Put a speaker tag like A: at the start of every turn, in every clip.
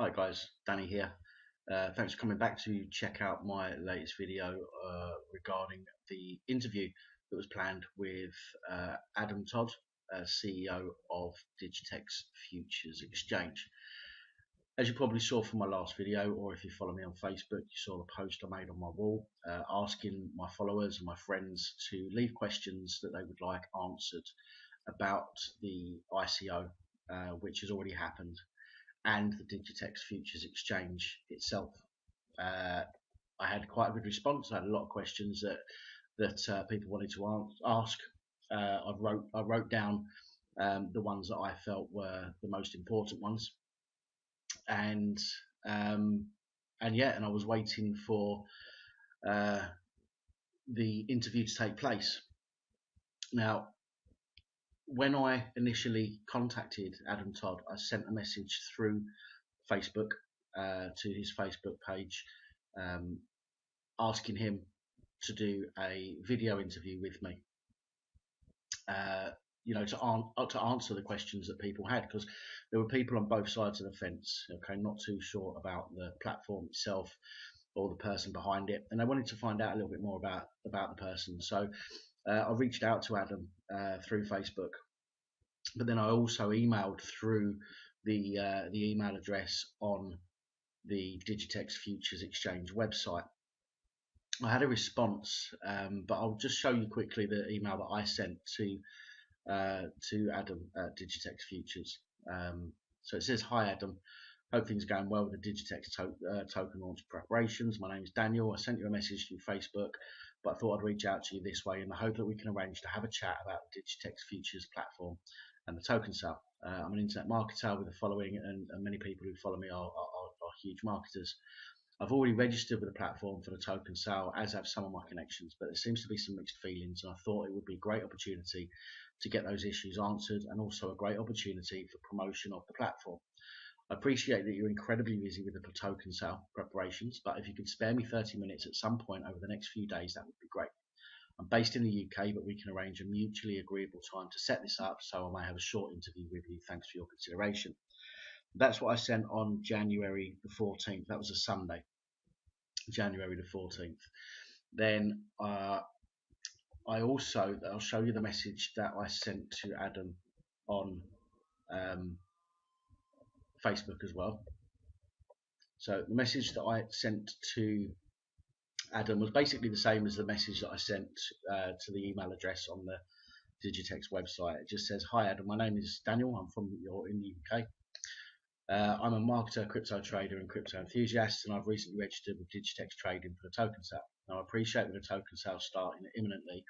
A: Hi guys, Danny here. Thanks for coming back to check out my latest video regarding the interview that was planned with Adam Todd, CEO of Digitex Futures Exchange. As you probably saw from my last video, or if you follow me on Facebook, you saw the post I made on my wall asking my followers and my friends to leave questions that they would like answered about the ICO, which has already happened, and the Digitex Futures Exchange itself. Uh, I had quite a good response. I had a lot of questions that people wanted to ask. I wrote down the ones that I felt were the most important ones, and um, and I was waiting for uh, the interview to take place. Now, when I initially contacted Adam Todd, I sent a message through Facebook to his Facebook page, um, asking him to do a video interview with me. Uh, to answer the questions that people had, because there were people on both sides of the fence. Okay, not too sure about the platform itself or the person behind it, and I wanted to find out a little bit more about the person. So I reached out to Adam through Facebook, but then I also emailed through the email address on the Digitex Futures Exchange website. I had a response, but I'll just show you quickly the email that I sent to Adam at Digitex Futures. So it says, "Hi Adam, hope things are going well with the Digitex token launch preparations. My name is Daniel. I sent you a message through Facebook, but I thought I'd reach out to you this way in the hope that we can arrange to have a chat about the Digitex Futures platform and the token sale. I'm an internet marketer with a following, and many people who follow me are huge marketers. I've already registered with the platform for the token sale, as have some of my connections, but there seems to be some mixed feelings, and I thought it would be a great opportunity to get those issues answered, and also a great opportunity for promotion of the platform. I appreciate that you're incredibly busy with the token sale preparations, but if you could spare me 30 minutes at some point over the next few days, that would be great. I'm based in the UK, but we can arrange a mutually agreeable time to set this up, so I may have a short interview with you. Thanks for your consideration." That's what I sent on January the 14th. That was a Sunday, January the 14th. Then I'll show you the message that I sent to Adam on um, Facebook as well. So the message that I sent to Adam was basically the same as the message that I sent to the email address on the Digitex website. It just says, "Hi Adam, my name is Daniel. You're in the UK. I'm a marketer, crypto trader, and crypto enthusiast, and I've recently registered with Digitex Trading for the token sale. Now, I appreciate that the token sale starting imminently.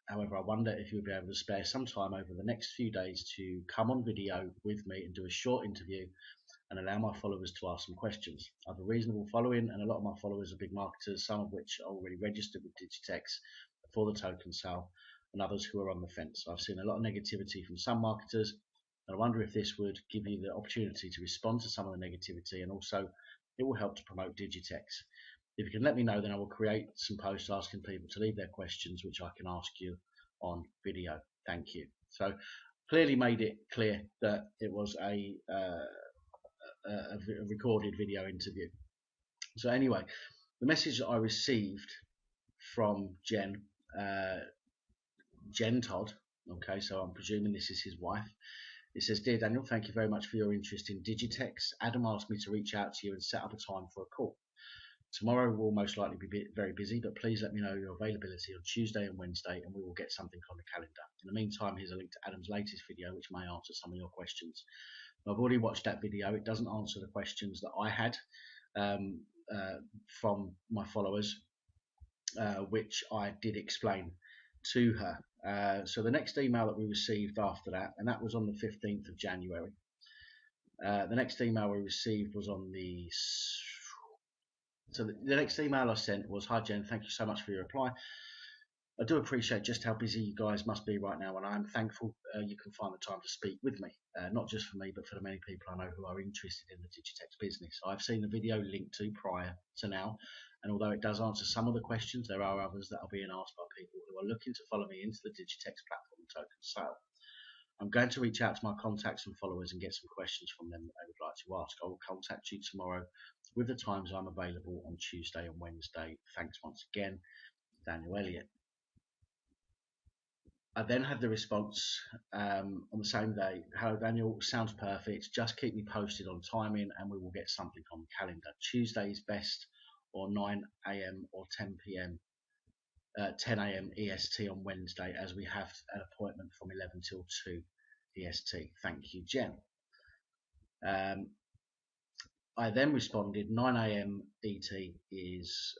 A: However, I wonder if you'll be able to spare some time over the next few days to come on video with me and do a short interview and allow my followers to ask some questions. I have a reasonable following, and a lot of my followers are big marketers, some of which are already registered with Digitex for the token sale, and others who are on the fence. I've seen a lot of negativity from some marketers, and I wonder if this would give you the opportunity to respond to some of the negativity, and also it will help to promote Digitex. If you can let me know, then I will create some posts asking people to leave their questions, which I can ask you on video. Thank you." So clearly made it clear that it was a recorded video interview. So anyway, the message that I received from uh, Jen Todd, okay, so I'm presuming this is his wife. It says, "Dear Daniel, thank you very much for your interest in Digitex. Adam asked me to reach out to you and set up a time for a call. Tomorrow will most likely be very busy, but please let me know your availability on Tuesday and Wednesday, and we will get something on the calendar. In the meantime, here's a link to Adam's latest video, which may answer some of your questions." I've already watched that video. It doesn't answer the questions that I had um, from my followers, which I did explain to her. So the next email that we received after that, and that was on the 15th of January. The next email we received was on the next email I sent was, "Hi Jen, thank you so much for your reply. I do appreciate just how busy you guys must be right now, and I'm thankful you can find the time to speak with me, not just for me, but for the many people I know who are interested in the Digitex business. I've seen the video linked to prior to now, and although it does answer some of the questions, there are others that are being asked by people who are looking to follow me into the Digitex platform token sale. I'm going to reach out to my contacts and followers and get some questions from them that they would like to ask. I will contact you tomorrow with the times I'm available on Tuesday and Wednesday. Thanks once again, Daniel Elliott. I then had the response on the same day. Hello, Daniel. Sounds perfect. Just keep me posted on timing and we will get something on the calendar. Tuesday is best, or 9 a.m. or 10 p.m. 10 a.m. EST on Wednesday, as we have an appointment from 11 till 2 EST. Thank you, Jen. I then responded 9 a.m. ET is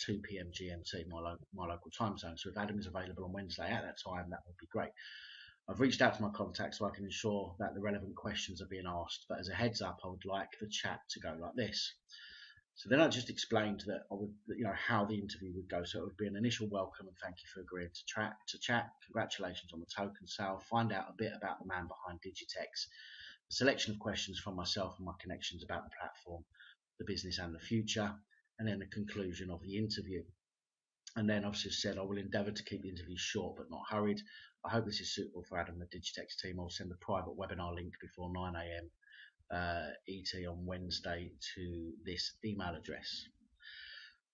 A: 2 p.m. GMT, my local time zone. So if Adam is available on Wednesday at that time, that would be great. I've reached out to my contacts so I can ensure that the relevant questions are being asked. But as a heads up, I would like the chat to go like this. So then I just explained that I would, how the interview would go. So it would be an initial welcome and thank you for agreeing to chat. Congratulations on the token sale. Find out a bit about the man behind Digitex. A selection of questions from myself and my connections about the platform, the business and the future, and then the conclusion of the interview. And then I've just said I will endeavour to keep the interview short but not hurried. I hope this is suitable for Adam and the Digitex team. I'll send a private webinar link before 9 a.m. ET on Wednesday to this email address.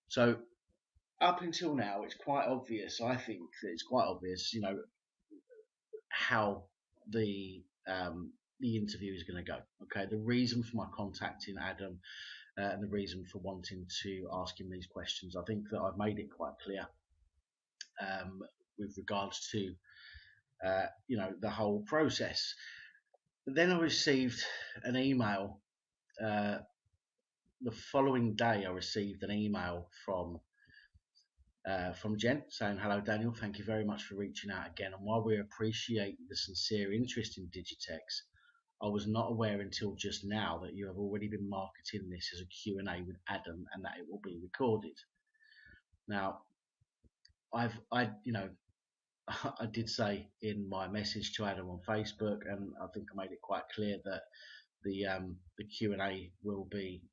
A: So up until now, it's quite obvious. I think that it's quite obvious, how the interview is going to go. Okay, the reason for my contacting Adam and the reason for wanting to ask him these questions, I think that I've made it quite clear with regards to the whole process. Then I received an email. The following day, I received an email from Jen saying, "Hello, Daniel. Thank you very much for reaching out again. And while we appreciate the sincere interest in Digitex, I was not aware until just now that you have already been marketing this as a Q&A with Adam and that it will be recorded." Now, I did say in my message to Adam on Facebook, and I think I made it quite clear that the Q&A will be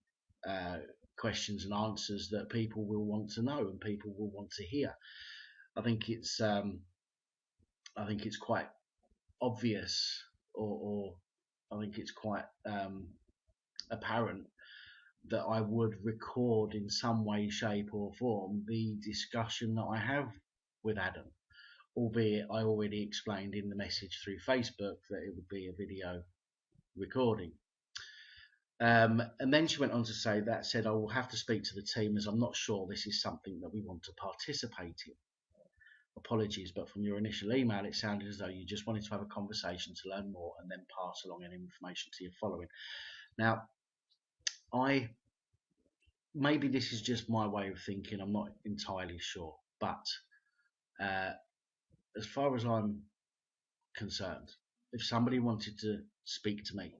A: questions and answers that people will want to know and people will want to hear. I think it's quite obvious, or I think it's quite apparent that I would record in some way, shape, or form the discussion that I have with Adam. Albeit I already explained in the message through Facebook that it would be a video recording. And then she went on to say, that said, I will have to speak to the team as I'm not sure this is something that we want to participate in. Apologies, but from your initial email, it sounded as though you just wanted to have a conversation to learn more and then pass along any information to your following. Now, maybe this is just my way of thinking, I'm not entirely sure, but as far as I'm concerned, if somebody wanted to speak to me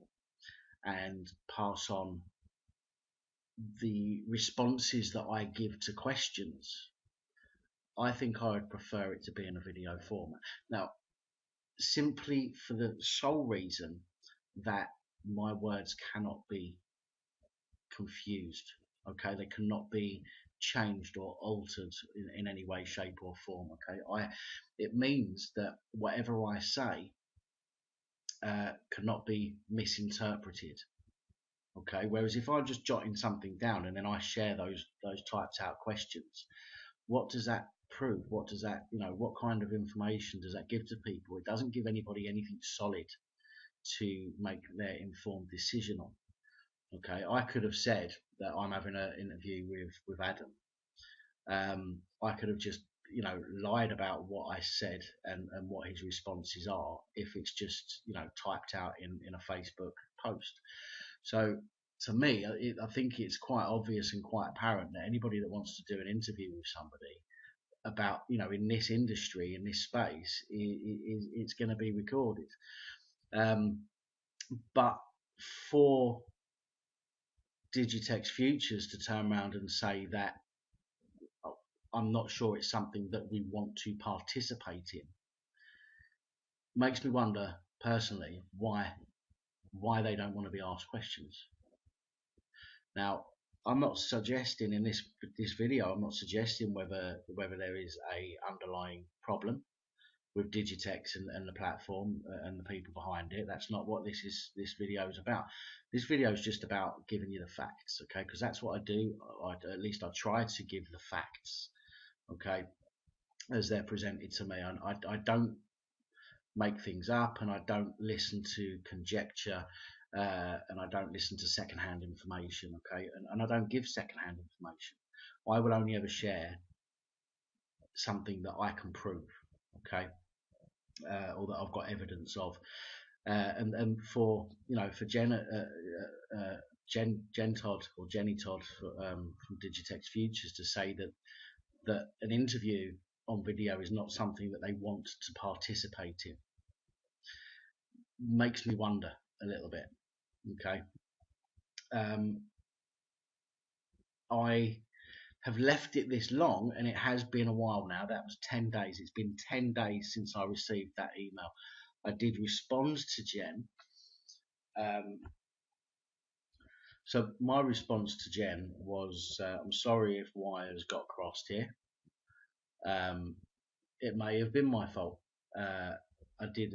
A: and pass on the responses that I give to questions, I think I would prefer it to be in a video format. Now, simply for the sole reason that my words cannot be confused. Okay, they cannot be changed or altered in any way, shape, or form. Okay, it means that whatever I say cannot be misinterpreted. Okay, whereas if I'm just jotting something down and then I share those typed out questions, what does that prove? What does that, what kind of information does that give to people? It doesn't give anybody anything solid to make their informed decision on. Okay, I could have said that I'm having an interview with Adam. I could have just lied about what I said and what his responses are if it's just typed out in a Facebook post. So to me, I think it's quite obvious and quite apparent that anybody that wants to do an interview with somebody about in this industry, in this space, it's going to be recorded. But for Digitex Futures to turn around and say that I'm not sure it's something that we want to participate in, makes me wonder personally why they don't want to be asked questions. Now, I'm not suggesting in this video, I'm not suggesting whether there is a underlying problem. with Digitex and the platform and the people behind it. That's not what this video is about. This video is just about giving you the facts, okay? Because that's what I do. At least I try to give the facts, okay, as they're presented to me. And I don't make things up, and I don't listen to conjecture, and I don't listen to secondhand information, okay? And I don't give secondhand information. I will only ever share something that I can prove, okay, or that I've got evidence of. And for for Jen Todd or Jenny Todd from Digitex Futures to say that an interview on video is not something that they want to participate in makes me wonder a little bit. Okay, I have left it this long, and it has been a while now. That was 10 days. It's been 10 days since I received that email. I did respond to Jen. So my response to Jen was, I'm sorry if wires got crossed here. It may have been my fault. I did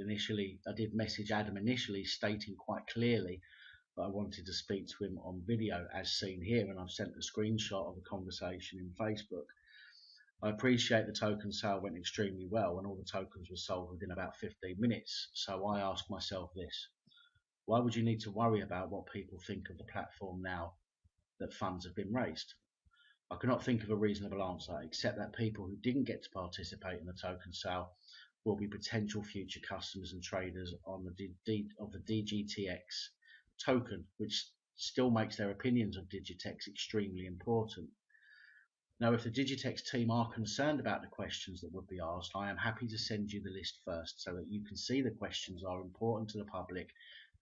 A: message Adam initially, stating quite clearly that I wanted to speak to him on video, as seen here, and I've sent a screenshot of the conversation in Facebook. I appreciate the token sale went extremely well, and all the tokens were sold within about 15 minutes. So I ask myself this: why would you need to worry about what people think of the platform now that funds have been raised? I cannot think of a reasonable answer, except that people who didn't get to participate in the token sale will be potential future customers and traders on the Digitex token, which still makes their opinions of Digitex extremely important. Now, if the Digitex team are concerned about the questions that would be asked, I am happy to send you the list first so that you can see the questions are important to the public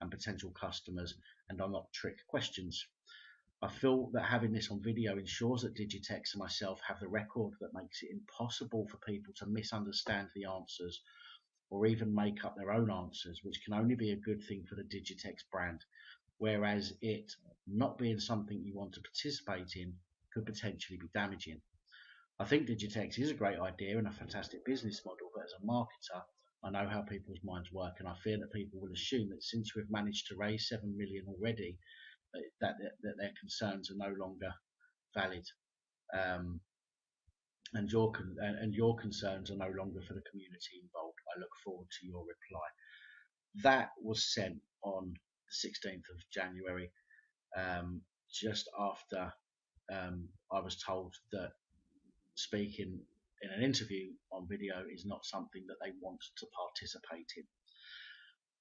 A: and potential customers and are not trick questions. I feel that having this on video ensures that Digitex and myself have the record that makes it impossible for people to misunderstand the answers or even make up their own answers, which can only be a good thing for the Digitex brand, whereas it not being something you want to participate in could potentially be damaging. I think Digitex is a great idea and a fantastic business model, but as a marketer, I know how people's minds work, and I fear that people will assume that since we've managed to raise 7 million already, that their concerns are no longer valid, and your concerns are no longer for the community involved. I look forward to your reply. That was sent on the 16th of January, just after I was told that speaking in an interview on video is not something that they want to participate in.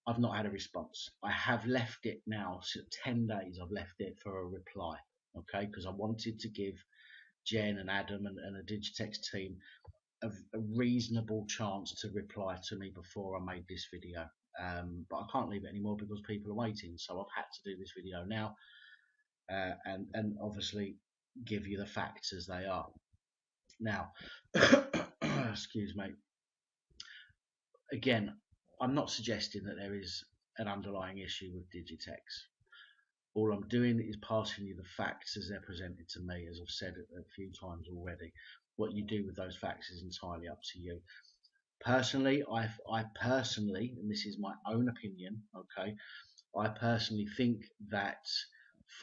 A: I've not had a response. I have left it now, so 10 days I've left it for a reply, okay, because I wanted to give Jen and Adam and the Digitex team a reasonable chance to reply to me before I made this video. But I can't leave it anymore because people are waiting, so I've had to do this video now, and obviously give you the facts as they are. Now, excuse me, again, I'm not suggesting that there is an underlying issue with Digitex. All I'm doing is passing you the facts as they're presented to me, as I've said a few times already. What you do with those facts is entirely up to you. Personally, I personally, and this is my own opinion, okay, I personally think that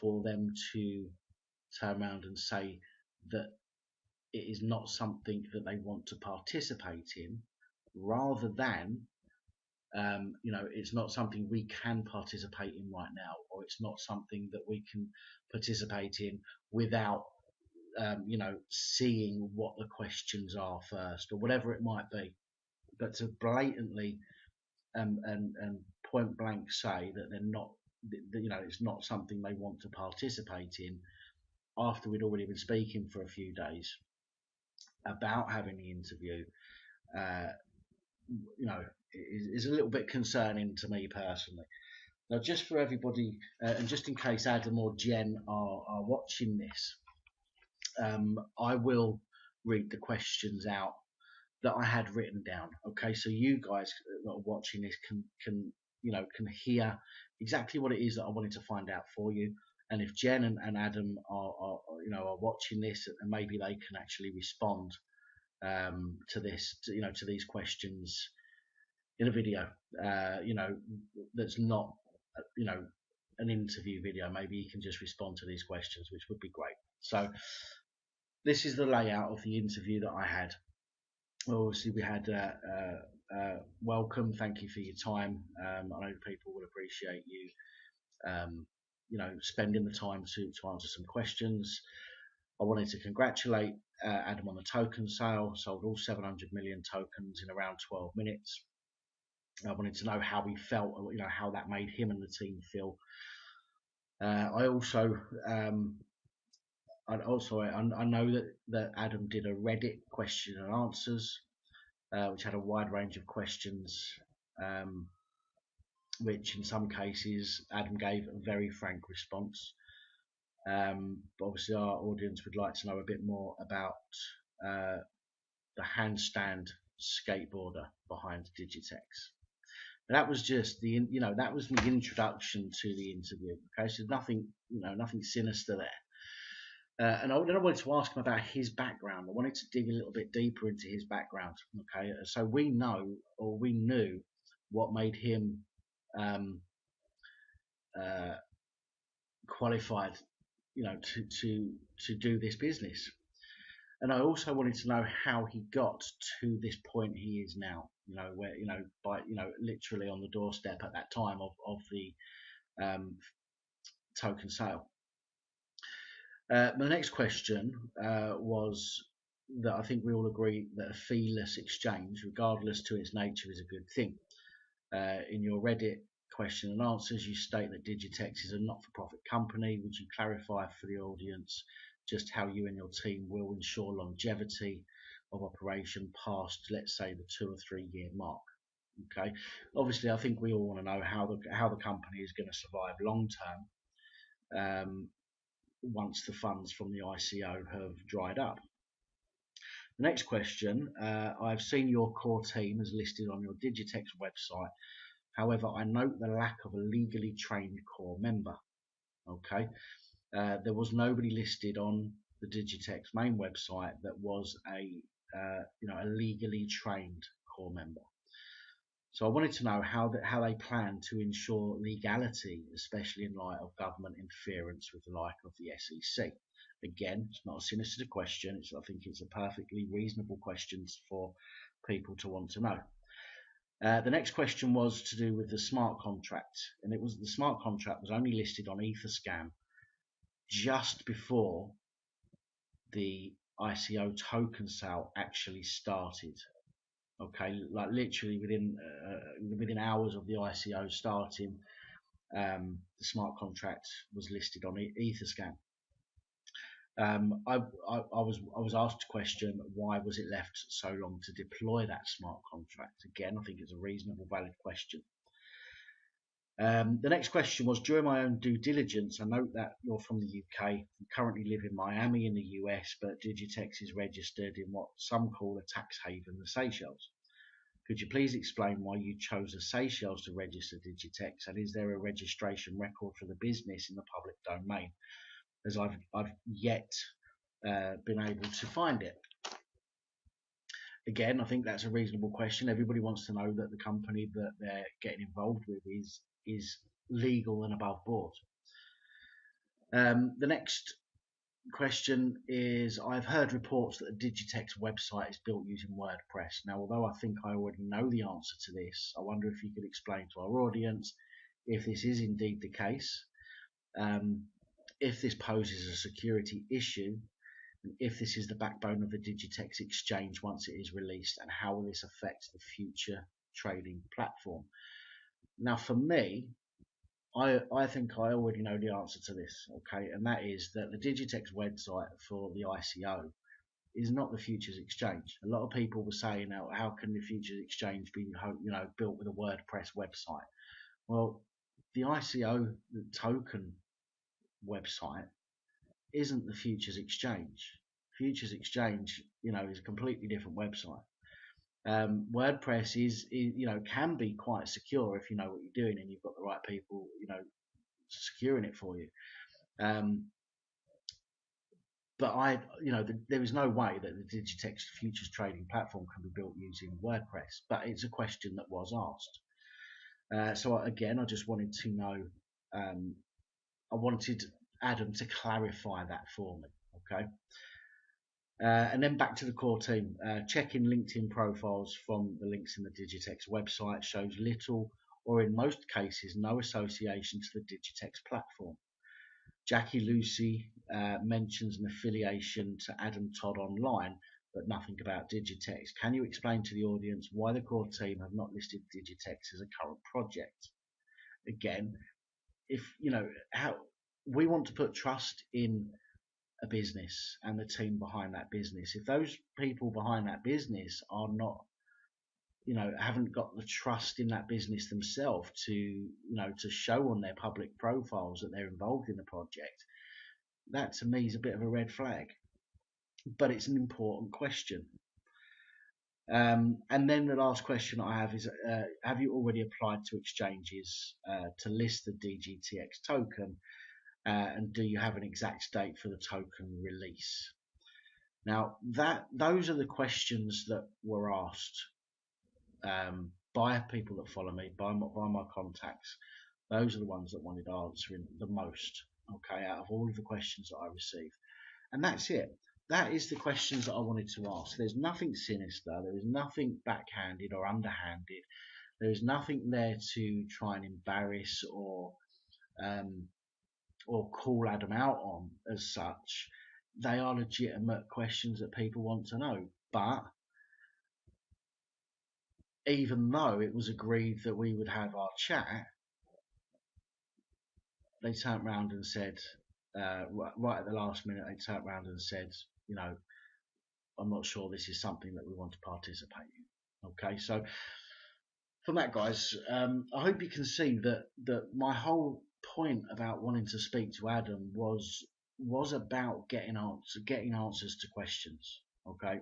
A: for them to turn around and say that it is not something that they want to participate in, rather than it's not something we can participate in right now, or it's not something that we can participate in without seeing what the questions are first, or whatever it might be. But to blatantly and point blank say that they're not, it's not something they want to participate in, after we'd already been speaking for a few days about having the interview, is a little bit concerning to me personally. Now, just for everybody, and just in case Adam or Jen are watching this, I will read the questions out that I had written down. Okay, so you guys that are watching this can hear exactly what it is that I wanted to find out for you. And if Jen and Adam are watching this, and maybe they can actually respond to this, to these questions in a video, that's not, you know, an interview video. Maybe you can just respond to these questions, which would be great. So this is the layout of the interview that I had. Obviously, we had welcome. Thank you for your time. I know people will appreciate you, um, spending the time to answer some questions. I wanted to congratulate Adam on the token sale. Sold all 700 million tokens in around 12 minutes. I wanted to know how he felt, how that made him and the team feel. I also I know that Adam did a Reddit question and answers, which had a wide range of questions, which in some cases Adam gave a very frank response. But obviously our audience would like to know a bit more about the handstand skateboarder behind Digitex. That was just that was the introduction to the interview. Okay, so nothing sinister there. And then I wanted to ask him about his background. I wanted to dig a little bit deeper into his background. Okay, so we knew what made him um, qualified, to do this business. And I also wanted to know how he got to this point he is now. Where by literally on the doorstep at that time of the token sale. The next question was that I think we all agree that a feeless exchange, regardless to its nature, is a good thing. In your Reddit question and answers, you state that Digitex is a not-for-profit company. Would you clarify for the audience just how you and your team will ensure longevity of operation past, let's say, the 2 or 3 year mark? Okay, obviously, I think we all want to know how the company is going to survive long term. Once the funds from the ICO have dried up. The next question, I've seen your core team as listed on your Digitex website. However, I note the lack of a legally trained core member. Okay, there was nobody listed on the Digitex main website that was a legally trained core member. So I wanted to know how they plan to ensure legality, especially in light of government interference with the like of the SEC. Again, it's not a sinister question. I think it's a perfectly reasonable question for people to want to know. The next question was to do with the smart contract, and the smart contract was only listed on Etherscan just before the ICO token sale actually started. Okay, like literally within hours of the ICO starting, the smart contract was listed on Etherscan. I was asked a question: why was it left so long to deploy that smart contract? Again, I think it's a reasonable, valid question. The next question was: during my own due diligence, I note that you're from the UK, you currently live in Miami in the US, but Digitex is registered in what some call a tax haven, the Seychelles. Could you please explain why you chose the Seychelles to register Digitex, and is there a registration record for the business in the public domain? As I've yet been able to find it. Again, I think that's a reasonable question. Everybody wants to know that the company that they're getting involved with is legal and above board. The next question is: I've heard reports that the Digitex website is built using WordPress. Now, although I think I already know the answer to this, I wonder if you could explain to our audience if this is indeed the case, if this poses a security issue, and if this is the backbone of the Digitex exchange once it is released, and how will this affect the future trading platform? Now, for me, I think I already know the answer to this, okay, and that is that the Digitex website for the ICO is not the futures exchange. A lot of people were saying, now, how can the futures exchange be, built with a WordPress website? Well, the ICO token website isn't the futures exchange. Futures exchange, is a completely different website. WordPress is can be quite secure if you know what you're doing and you've got the right people, securing it for you. but there is no way that the Digitex futures trading platform can be built using WordPress. But it's a question that was asked. So again, I just wanted to know. I wanted Adam to clarify that for me. Okay. And then back to the core team. Checking LinkedIn profiles from the links in the Digitex website shows little, or in most cases, no association to the Digitex platform. Jackie Lucy mentions an affiliation to Adam Todd online, but nothing about Digitex. Can you explain to the audience why the core team have not listed Digitex as a current project? Again, if how we want to put trust in a business and the team behind that business. If those people behind that business are not, haven't got the trust in that business themselves to show on their public profiles that they're involved in the project, that to me is a bit of a red flag. But it's an important question. And then the last question I have is, have you already applied to exchanges to list the DGTX token? And do you have an exact date for the token release? Now, those are the questions that were asked by people that follow me, by my contacts. Those are the ones that wanted answering the most, okay, out of all of the questions that I received. And that's it. That is the questions that I wanted to ask. There's nothing sinister. There is nothing backhanded or underhanded. There is nothing there to try and embarrass or call Adam out on as such. They are legitimate questions that people want to know. But even though it was agreed that we would have our chat, they turned around and said, right at the last minute, they turned around and said, I'm not sure this is something that we want to participate in. Okay, so from that, guys, I hope you can see that my whole point about wanting to speak to Adam was about getting answers to questions. Okay,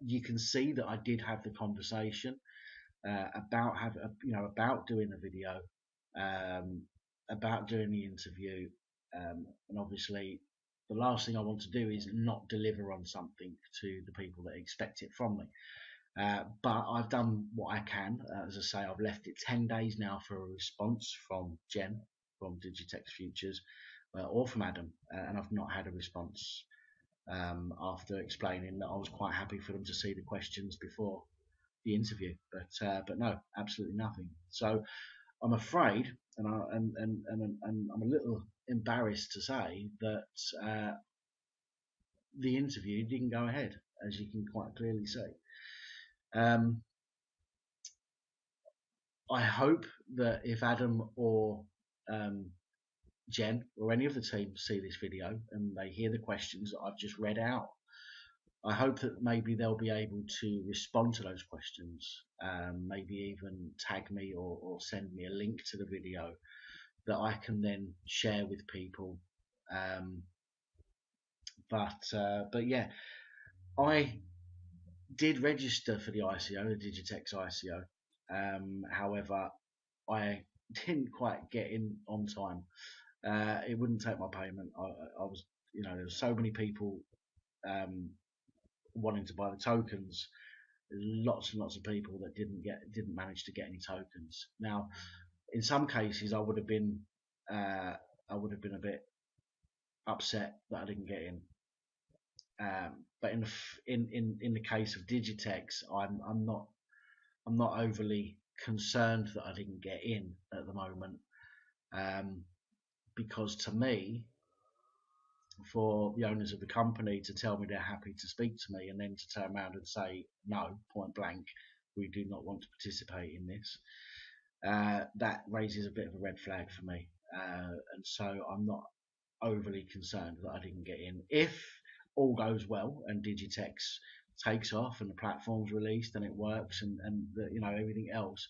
A: you can see that I did have the conversation about doing the video, about doing the interview, and obviously the last thing I want to do is not deliver on something to the people that expect it from me. But I've done what I can. As I say, I've left it 10 days now for a response from Jen from Digitex Futures or from Adam, and I've not had a response after explaining that I was quite happy for them to see the questions before the interview, but no, absolutely nothing. So I'm afraid, and I'm a little embarrassed to say that the interview didn't go ahead, as you can quite clearly see. I hope that if Adam or Jen or any of the team see this video and they hear the questions that I've just read out, I hope that maybe they'll be able to respond to those questions, maybe even tag me or send me a link to the video that I can then share with people. But yeah, I did register for the ICO, the Digitex ICO. However, I didn't quite get in on time. It wouldn't take my payment. I was, there were so many people wanting to buy the tokens. There's lots and lots of people that didn't manage to get any tokens. Now, in some cases, I would have been a bit upset that I didn't get in. But in the case of Digitex, I'm not overly concerned that I didn't get in at the moment, because to me, for the owners of the company to tell me they're happy to speak to me and then to turn around and say no, point blank, we do not want to participate in this, that raises a bit of a red flag for me, and so I'm not overly concerned that I didn't get in. If all goes well and Digitex takes off and the platform's released and it works and everything else,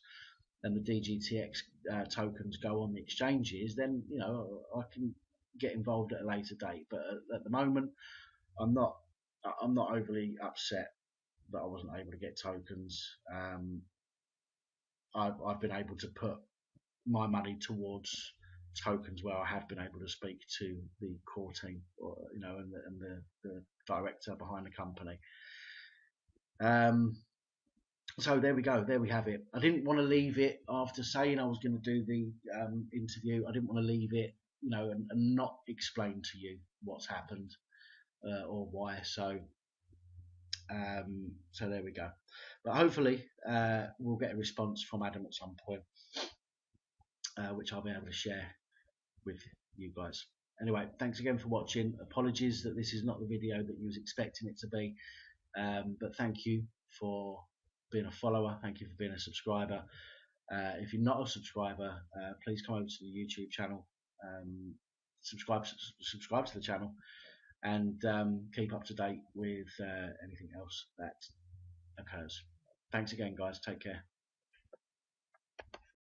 A: and the DGTX tokens go on the exchanges, then I can get involved at a later date. But at the moment, I'm not overly upset that I wasn't able to get tokens. I've been able to put my money towards tokens where I have been able to speak to the core team, or, and the director behind the company. So there we go. There we have it. I didn't want to leave it after saying I was going to do the interview. I didn't want to leave it, and not explain to you what's happened or why. So there we go. But hopefully we'll get a response from Adam at some point, which I'll be able to share with you guys. Anyway, thanks again for watching. Apologies that this is not the video that you was expecting it to be, but thank you for being a follower. Thank you for being a subscriber. If you're not a subscriber, please come over to the YouTube channel, subscribe to the channel, and keep up to date with anything else that occurs. Thanks again, guys. Take care.